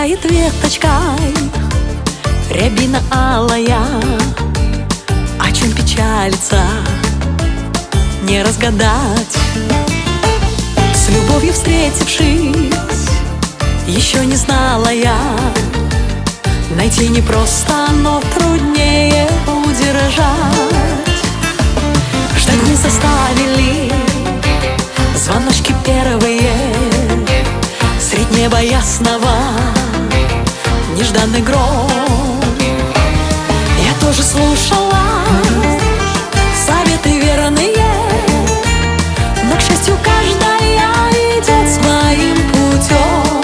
Играет веточкой рябина алая, о чем печалится, не разгадать. С любовью встретившись, еще не знала я, найти непросто, но труднее удержать. Ждать не заставили звоночки первые, средь неба ясного нежданный гром. Я тоже слушала советы верные, но, к счастью, каждая идет своим путем.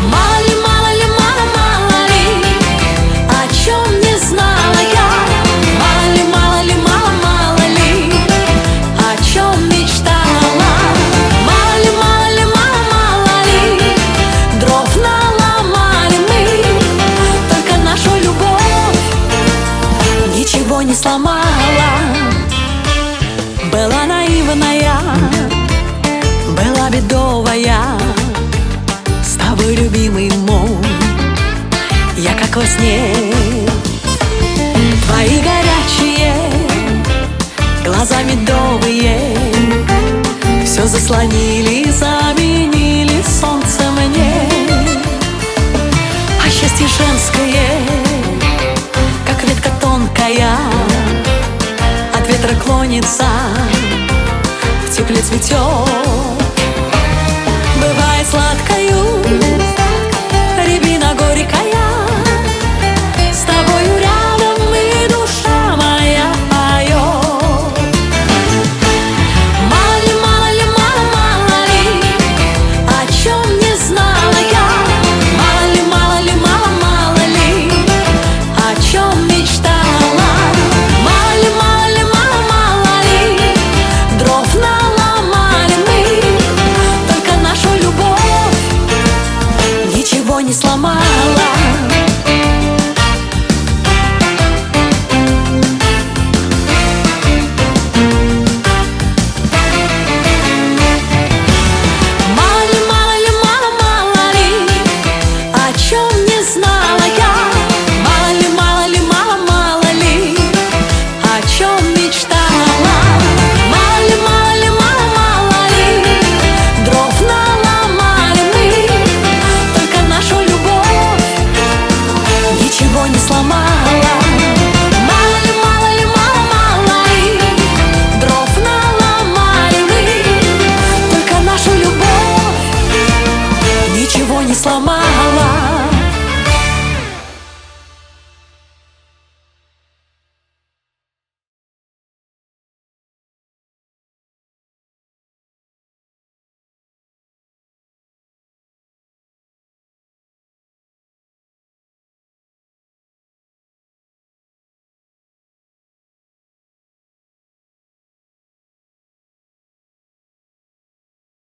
Мало ли, мало ли, мало, мало ли, о чем не знала я. Мало ли, мало ли, мало, мало ли, о чем мечтала. Мало ли, мало ли, мало, мало ли, дров наломали мы, только нашу любовь ничего не сломала. Была наивная, была бедовая, с тобой, любимый мой, я как во сне. Твои горячие глаза медовые все заслонили, заменили солнце мне. А счастье женское, как ветка тонкая, от ветра клонится, в тепле цветет. Бывает сладкою рябина горькая, с тобою рядом и душа моя поет. Мало ли, мало ли, мало, мало ли, о чем не знала я. Мало ли, мало ли, мало, мало ли, о чем мечтала. Мало ли, мало ли, мало, мало ли, дров наломали мы, только нашу любовь ничего не сломала. Мало ли, мало ли, мало, мало ли, о чем не знала.